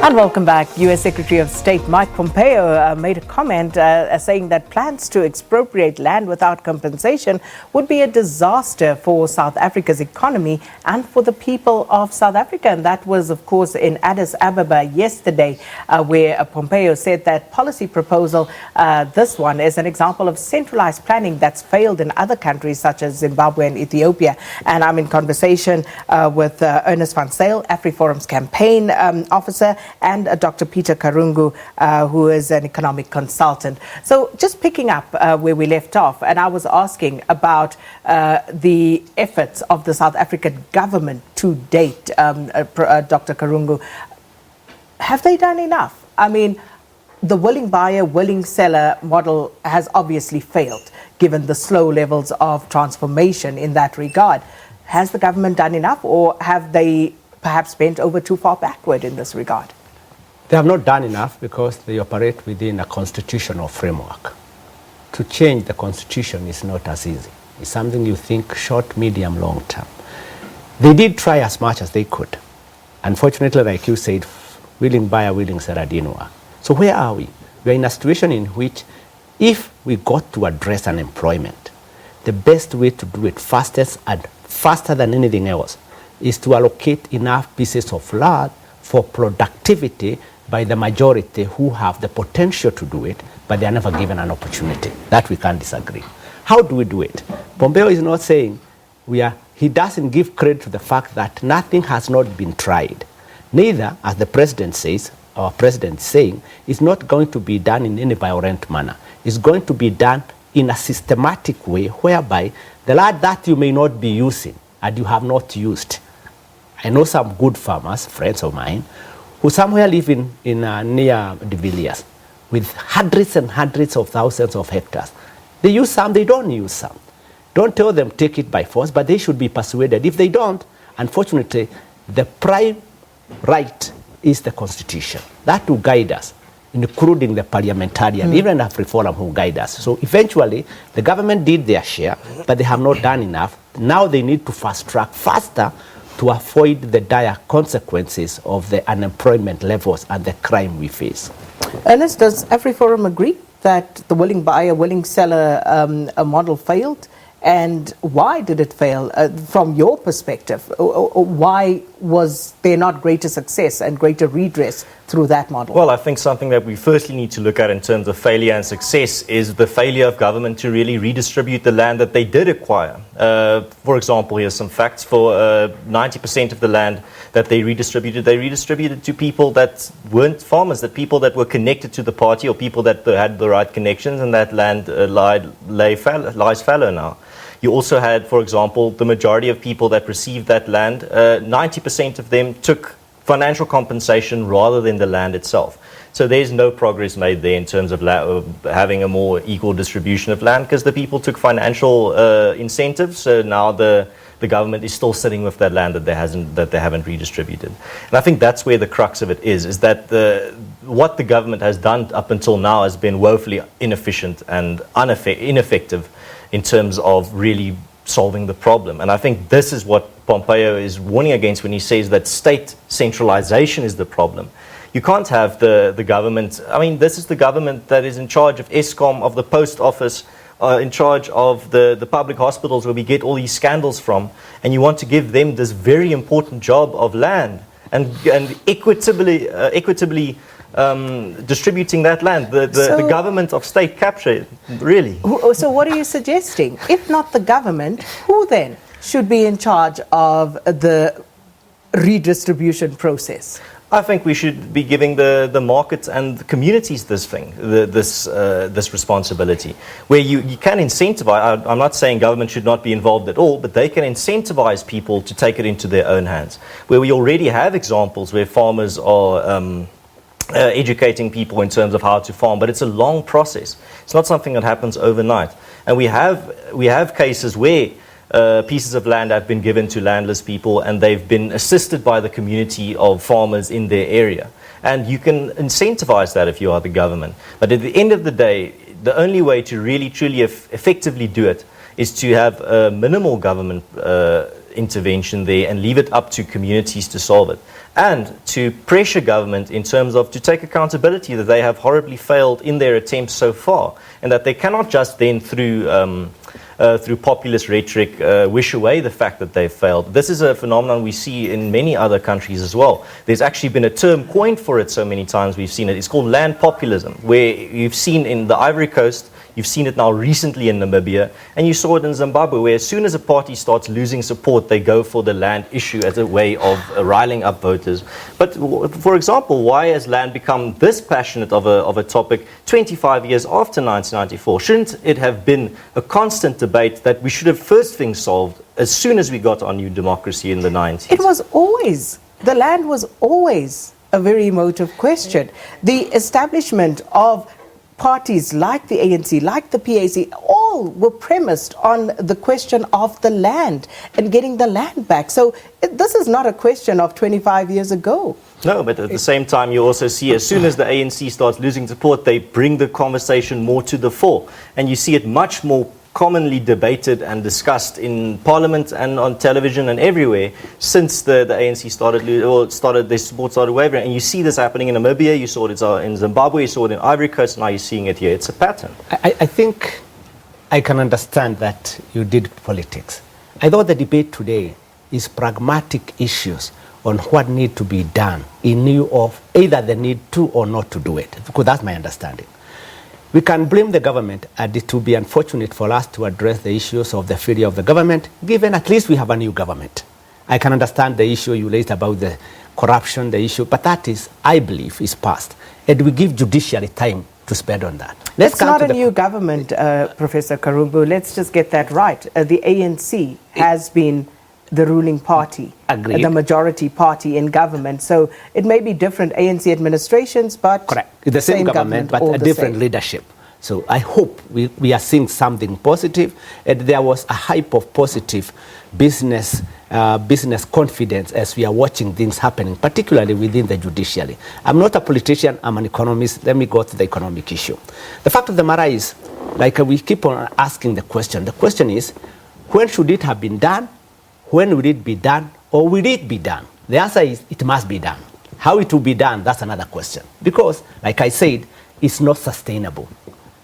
And welcome back. U.S. Secretary of State Mike Pompeo made a comment saying that plans to expropriate land without compensation would be a disaster for South Africa's economy and for the people of South Africa. And that was, of course, in Addis Ababa yesterday, where Pompeo said that policy proposal, this one, is an example of centralized planning that's failed in other countries such as Zimbabwe and Ethiopia. And I'm in conversation with Ernst AfriForum's campaign officer, and Dr. Peter Karungu, who is an economic consultant. So just picking up where we left off, and I was asking about the efforts of the South African government to date, Dr. Karungu. Have they done enough? I mean, the willing buyer, willing seller model has obviously failed, given the slow levels of transformation in that regard. Has the government done enough, or have they perhaps bent over too far backward in this regard? They have not done enough because they operate within a constitutional framework. To change the constitution is not as easy. It's something you think short, medium, long term. They did try as much as they could. Unfortunately, like you said, willing buyer, willing seller didn't work. So where are we? We are in a situation in which if we got to address unemployment, the best way to do it fastest and faster than anything else is to allocate enough pieces of land for productivity by the majority who have the potential to do it, but they are never given an opportunity. That we can't disagree. How do we do it? Pompeo is not saying he doesn't give credit to the fact that nothing has not been tried. Neither, as the president says, our president is saying, it's not going to be done in any violent manner. It's going to be done in a systematic way whereby the land that you may not be using and you have not used. I know some good farmers, friends of mine, who somewhere live in near De Villiers with hundreds and hundreds of thousands of hectares. They use some, they don't use some. Don't tell them take it by force, but they should be persuaded. If they don't, unfortunately, the prime right is the constitution. That will guide us, including the parliamentarian, even AfriForum who guide us. So eventually, the government did their share, but they have not done enough. Now they need to fast track faster to avoid the dire consequences of the unemployment levels and the crime we face. Ernest, does AfriForum agree that the willing buyer, willing seller model failed? And why did it fail from your perspective? Why was there not greater success and greater redress through that model? Well, I think something that we firstly need to look at in terms of failure and success is the failure of government to really redistribute the land that they did acquire. For example, here's some facts. For 90% of the land that they redistributed to people that weren't farmers, that people that were connected to the party or people that had the right connections, and that land lies fallow now. You also had, for example, the majority of people that received that land, 90% of them took financial compensation rather than the land itself. So there's no progress made there in terms of having a more equal distribution of land, because the people took financial incentives. So now the government is still sitting with that land that they haven't redistributed. And I think that's where the crux of it is that what the government has done up until now has been woefully inefficient and ineffective in terms of really solving the problem. And I think this is what Pompeo is warning against when he says that state centralization is the problem. You can't have the government, I mean, this is the government that is in charge of Eskom, of the post office, in charge of the public hospitals where we get all these scandals from, and you want to give them this very important job of land and equitably distributing that land, the government of state capture it, really. So what are you suggesting? If not the government, who then should be in charge of the redistribution process? I think we should be giving the markets and the communities this responsibility, where you can incentivize. I'm not saying government should not be involved at all, but they can incentivize people to take it into their own hands, where we already have examples where farmers are educating people in terms of how to farm, but it's a long process. It's not something that happens overnight. And we have cases where pieces of land have been given to landless people and they've been assisted by the community of farmers in their area. And you can incentivize that if you are the government. But at the end of the day, the only way to really truly effectively do it is to have minimal government intervention there and leave it up to communities to solve it. And to pressure government in terms of to take accountability that they have horribly failed in their attempts so far, and that they cannot just then through populist rhetoric wish away the fact that they've failed. This is a phenomenon we see in many other countries as well. There's actually been a term coined for it so many times we've seen it. It's called land populism, where you've seen in the Ivory Coast, you've seen it now recently in Namibia, and you saw it in Zimbabwe, where as soon as a party starts losing support, they go for the land issue as a way of riling up voters. But for example, why has land become this passionate of a topic 25 years after 1994? Shouldn't it have been a constant debate that we should have first things solved as soon as we got our new democracy in the 90s? It was always, the land was always a very emotive question. The establishment of parties like the ANC, like the PAC, all were premised on the question of the land and getting the land back. So this is not a question of 25 years ago. No, but at the same time, you also see as soon as the ANC starts losing support, they bring the conversation more to the fore. And you see it much more commonly debated and discussed in Parliament and on television and everywhere since the ANC their support started wavering. And you see this happening in Namibia, you saw it in Zimbabwe, you saw it in Ivory Coast, now you're seeing it here. It's a pattern. I think I can understand that you did politics. I thought the debate today is pragmatic issues on what need to be done in lieu of either the need to or not to do it, because that's my understanding. We can blame the government, and it would be unfortunate for us to address the issues of the failure of the government, given at least we have a new government. I can understand the issue you raised about the corruption, the issue, but that is, I believe, is past. And we give judiciary time to spend on that. It's not a new government, Professor Karungu. Let's just get that right. The ANC has been the ruling party, the majority party in government. So it may be different ANC administrations, but correct, the same government, but a different leadership. So I hope we are seeing something positive. And there was a hype of positive business confidence as we are watching things happening, particularly within the judiciary. I'm not a politician, I'm an economist. Let me go to the economic issue. The fact of the matter is, like we keep on asking the question is, when should it have been done? When will it be done, or will it be done? The answer is it must be done. How it will be done, that's another question. Because, like I said, it's not sustainable.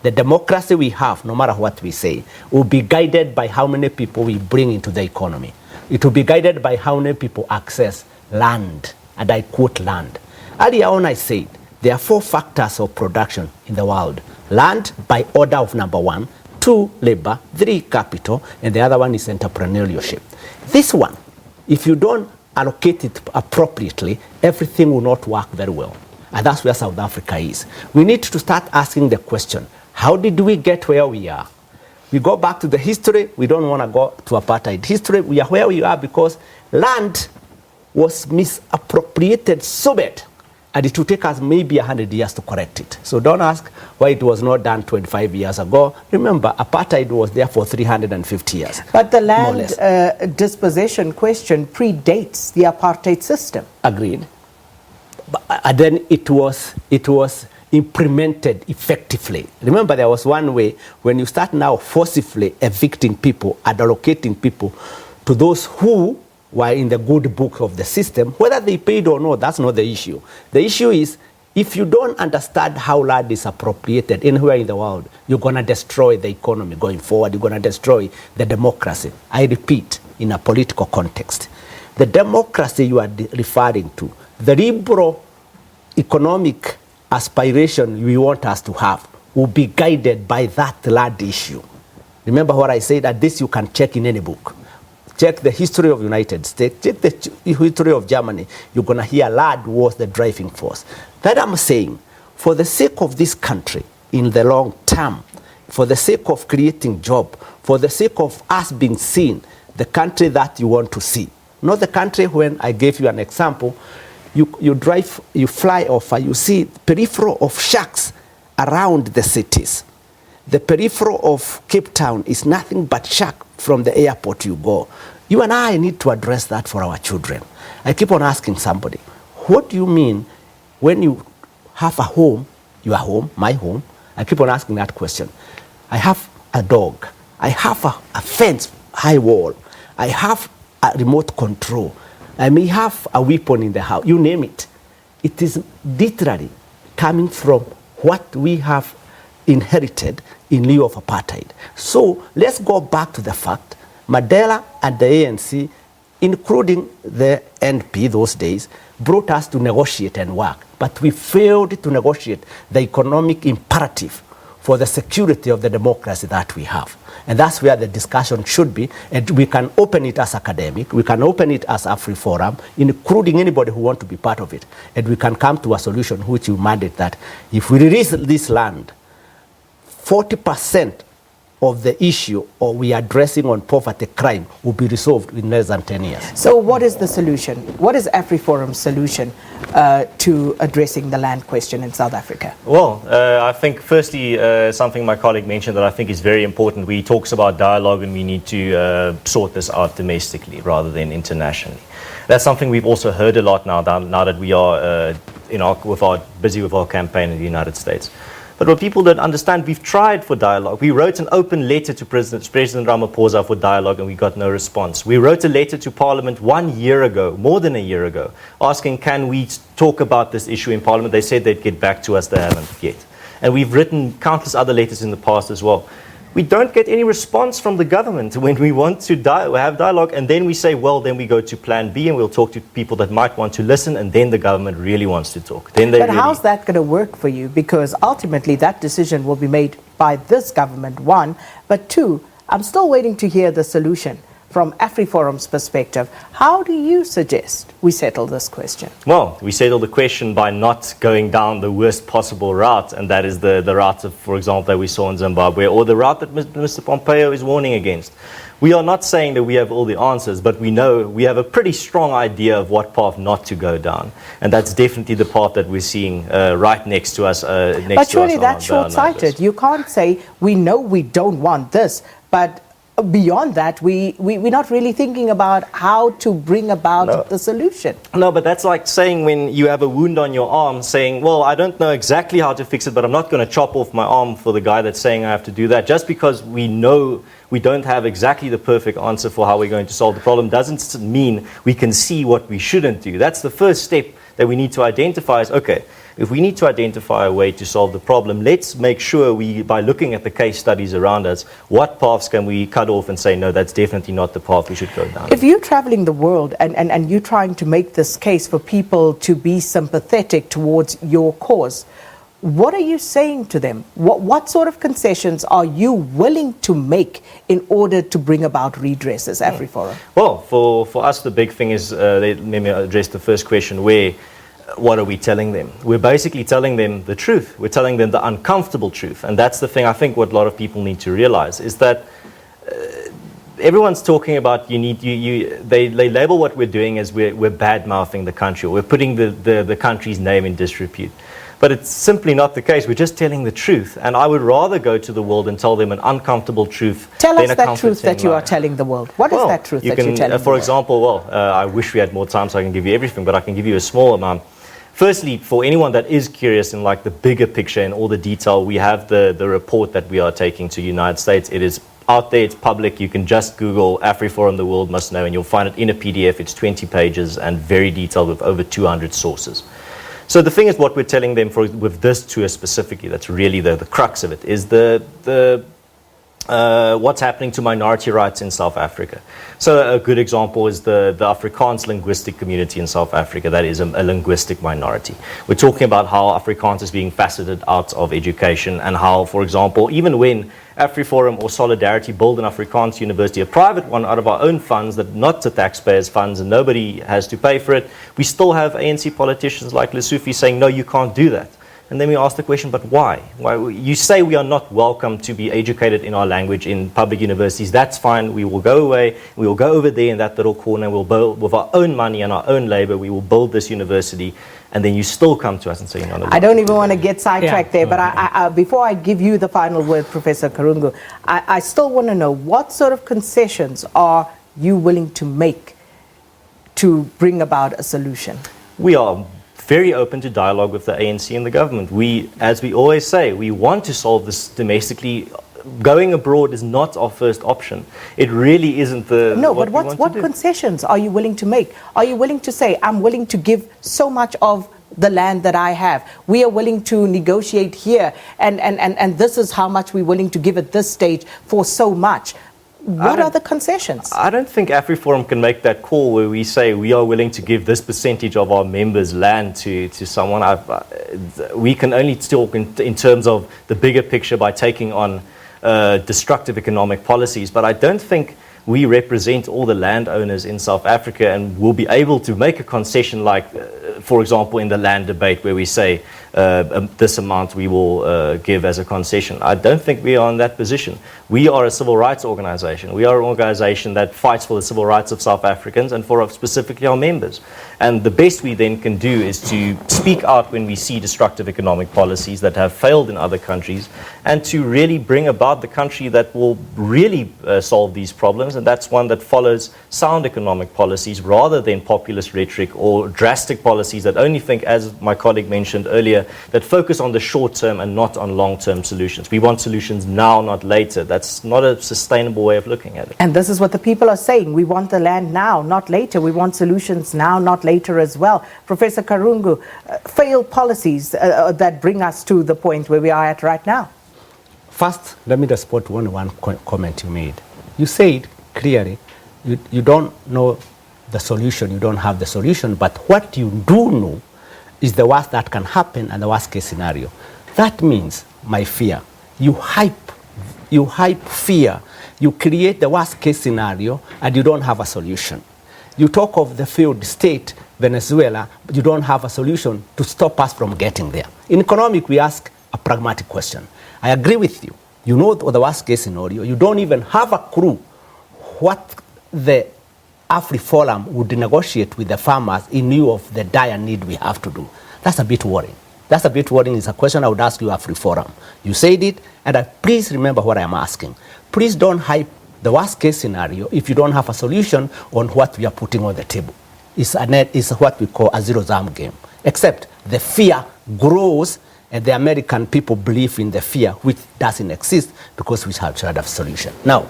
The democracy we have, no matter what we say, will be guided by how many people we bring into the economy. It will be guided by how many people access land, and I quote land. Earlier on I said, there are 4 factors of production in the world. Land by order of number 1, 2, labor, 3, capital, and the other one is entrepreneurship. This one, if you don't allocate it appropriately, everything will not work very well. And that's where South Africa is. We need to start asking the question, how did we get where we are? We go back to the history. We don't want to go to apartheid history. We are where we are because land was misappropriated so bad. And it will take us maybe 100 years to correct it. So don't ask why it was not done 25 years ago. Remember, apartheid was there for 350 years. But the land dispossession question predates the apartheid system. Agreed. But then it was implemented effectively. Remember, there was one way, when you start now forcibly evicting people and allocating people to those who were in the good book of the system, whether they paid or not, that's not the issue. The issue is, if you don't understand how land is appropriated anywhere in the world, you're going to destroy the economy going forward. You're going to destroy the democracy. I repeat, in a political context. The democracy you are referring to, the liberal economic aspiration we want us to have, will be guided by that land issue. Remember what I said, that this you can check in any book. Check the history of the United States, check the history of Germany. You're going to hear land was the driving force. That I'm saying, for the sake of this country, in the long term, for the sake of creating job, for the sake of us being seen, the country that you want to see. Not the country when I gave you an example, you drive, you fly over, you see peripheral of shacks around the cities. The peripheral of Cape Town is nothing but shack from the airport you go. You and I need to address that for our children. I keep on asking somebody, what do you mean when you have a home, your home, my home? I keep on asking that question. I have a dog. I have a fence, high wall. I have remote control. I may have a weapon in the house, you name it. It is literally coming from what we have inherited in lieu of apartheid. So let's go back to the fact Mandela and the ANC, including the NP those days, brought us to negotiate and work. But we failed to negotiate the economic imperative for the security of the democracy that we have. And that's where the discussion should be. And we can open it as academic, we can open it as AfriForum, including anybody who wants to be part of it. And we can come to a solution which will mandate that if we release this land, 40% of the issue or we are addressing on poverty crime will be resolved in less than 10 years. So what is the solution? What is AfriForum's solution to addressing the land question in South Africa? Well, I think firstly, something my colleague mentioned that I think is very important. We talks about dialogue and we need to sort this out domestically rather than internationally. That's something we've also heard a lot now that we are busy with our campaign in the United States. But what people don't understand, we've tried for dialogue. We wrote an open letter to President Ramaphosa for dialogue and we got no response. We wrote a letter to Parliament 1 year ago, more than a year ago, asking can we talk about this issue in Parliament. They said they'd get back to us, they haven't yet. And we've written countless other letters in the past as well. We don't get any response from the government when we want to have dialogue, and then we say, well, then we go to plan B and we'll talk to people that might want to listen, and then the government really wants to talk. But how's that going to work for you? Because ultimately that decision will be made by this government, one, but two, I'm still waiting to hear the solution from AfriForum's perspective. How do you suggest we settle this question? Well, we settle the question by not going down the worst possible route, and that is the route of, for example, that we saw in Zimbabwe, or the route that Mr. Pompeo is warning against. We are not saying that we have all the answers, but we know we have a pretty strong idea of what path not to go down, and that's definitely the path that we're seeing right next to us. But surely that's short-sighted. You can't say, we know we don't want this, but beyond that, we're not really thinking about how to bring about the solution. No, but that's like saying when you have a wound on your arm, saying, well, I don't know exactly how to fix it, but I'm not going to chop off my arm for the guy that's saying I have to do that. Just because we know we don't have exactly the perfect answer for how we're going to solve the problem doesn't mean we can see what we shouldn't do. That's the first step that we need to identify is, okay, if we need to identify a way to solve the problem, let's make sure by looking at the case studies around us, what paths can we cut off and say, no, that's definitely not the path we should go down. If you're traveling the world and you're trying to make this case for people to be sympathetic towards your cause, what are you saying to them? What sort of concessions are you willing to make in order to bring about redress as AfriForum? Well, for us, the big thing is, let me address the first question, what are we telling them? We're basically telling them the truth. We're telling them the uncomfortable truth. And that's the thing I think what a lot of people need to realize is that everyone's talking about they label what we're doing as we're bad-mouthing the country, or we're putting the country's name in disrepute. But it's simply not the case. We're just telling the truth. And I would rather go to the world and tell them an uncomfortable truth. Tell us that truth that you are telling the world. What is that truth that you're telling the world? For example, I wish we had more time so I can give you everything, but I can give you a small amount. Firstly, for anyone that is curious in like the bigger picture and all the detail, we have the report that we are taking to the United States. It is out there, it's public. You can just Google AfriForum, the world must know, and you'll find it in a PDF. It's 20 pages and very detailed with over 200 sources. So the thing is, what we're telling them with this tour specifically, that's really the crux of it, is what's happening to minority rights in South Africa. So a good example is the Afrikaans linguistic community in South Africa. That is a linguistic minority. We're talking about how Afrikaans is being faceted out of education, and how, for example, even when AfriForum or Solidarity build an Afrikaans university, a private one out of our own funds, that not the taxpayers' funds, and nobody has to pay for it, we still have ANC politicians like Lessufi saying, no, you can't do that. And then we ask the question, but why? Why? You say we are not welcome to be educated in our language in public universities. That's fine. We will go away. We will go over there in that little corner. We'll build with our own money and our own labor. We will build this university. And then you still come to us and say, no. I don't even want to get sidetracked there, but I, before I give you the final word, Professor Karungu, I still want to know, what sort of concessions are you willing to make to bring about a solution? We are very open to dialogue with the ANC and the government. We, as we always say, we want to solve this domestically going abroad is not our first option. It really isn't the. No, but what concessions are you willing to make? Are you willing to say, I'm willing to give so much of the land that I have? We are willing to negotiate here, and this is how much we're willing to give at this stage for so much. What are the concessions? I don't think AfriForum can make that call where we say we are willing to give this percentage of our members' land to someone. We can only talk in terms of the bigger picture by taking on destructive economic policies, but I don't think we represent all the landowners in South Africa and will be able to make a concession like, for example, in the land debate where we say this amount we will give as a concession. I don't think we are in that position. We are a civil rights organization. We are an organization that fights for the civil rights of South Africans and for specifically our members. And the best we then can do is to speak out when we see destructive economic policies that have failed in other countries and to really bring about the country that will really solve these problems. And that's one that follows sound economic policies rather than populist rhetoric or drastic policies that only think, as my colleague mentioned earlier, that focus on the short term and not on long-term solutions. We want solutions now, not later. That's not a sustainable way of looking at it. And this is what the people are saying. We want the land now, not later. We want solutions now, not later as well. Professor Karungu, failed policies that bring us to the point where we are at right now. First, let me just put one comment you made. You said clearly, you don't know the solution, you don't have the solution, but what you do know is the worst that can happen and the worst case scenario. That means, my fear, you hype fear, you create the worst case scenario and you don't have a solution. You talk of the failed state, Venezuela, but you don't have a solution to stop us from getting there. In economic, we ask a pragmatic question. I agree with you. You know the worst case scenario. You don't even have a clue what the AfriForum would negotiate with the farmers in lieu of the dire need we have to do. That's a bit worrying. That's a bit worrying. It's a question I would ask you, AfriForum. You said it, and please remember what I'm asking. Please don't hype the worst case scenario if you don't have a solution on what we are putting on the table. It's what we call a zero-sum game. Except the fear grows, and the American people believe in the fear, which doesn't exist because we have tried a solution. Now,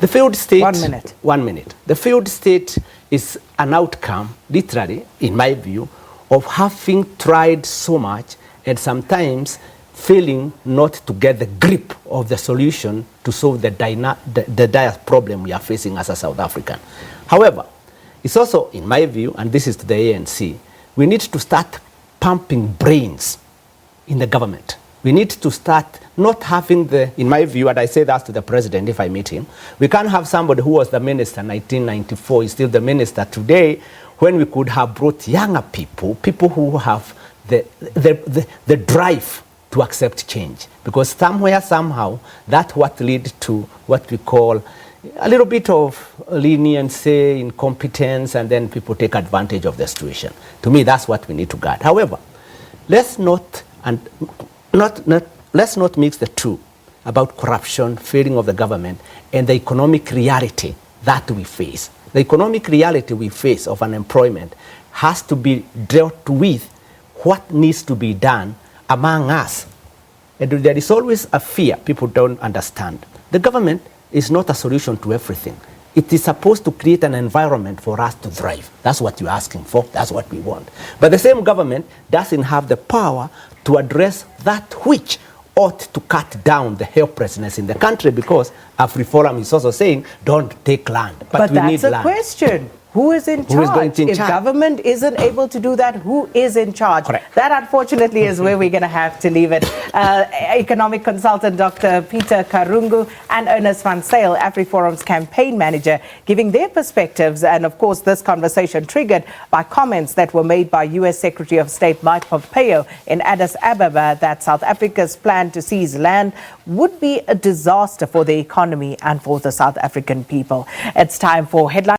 the failed state. 1 minute. 1 minute. The failed state is an outcome, literally, in my view, of having tried so much and sometimes failing not to get the grip of the solution to solve the dire problem we are facing as a South African. However, it's also, in my view, and this is to the ANC, we need to start pumping brains in the government. We need to start not having in my view, and I say that to the president if I meet him, we can't have somebody who was the minister in 1994, is still the minister today, when we could have brought younger people who have the drive to accept change. Because somewhere, somehow, that's what leads to what we call a little bit of leniency, incompetence, and then people take advantage of the situation. To me, that's what we need to guard. However, let's not mix the two about corruption, failing of the government, and the economic reality that we face. The economic reality we face of unemployment has to be dealt with what needs to be done among us. And there is always a fear people don't understand. The government is not a solution to everything. It is supposed to create an environment for us to thrive. That's what you're asking for. That's what we want. But the same government doesn't have the power to address that which ought to cut down the helplessness in the country, because AfriForum is also saying, don't take land. But we need land. That's a question. Who is in charge? Who is going to if government isn't able to do that, who is in charge? Correct. That, unfortunately, is where we're going to have to leave it. Economic consultant Dr. Peter Karungu and Ernst van Zyl, AfriForum's campaign manager, giving their perspectives. And, of course, this conversation triggered by comments that were made by U.S. Secretary of State Mike Pompeo in Addis Ababa that South Africa's plan to seize land would be a disaster for the economy and for the South African people. It's time for Headline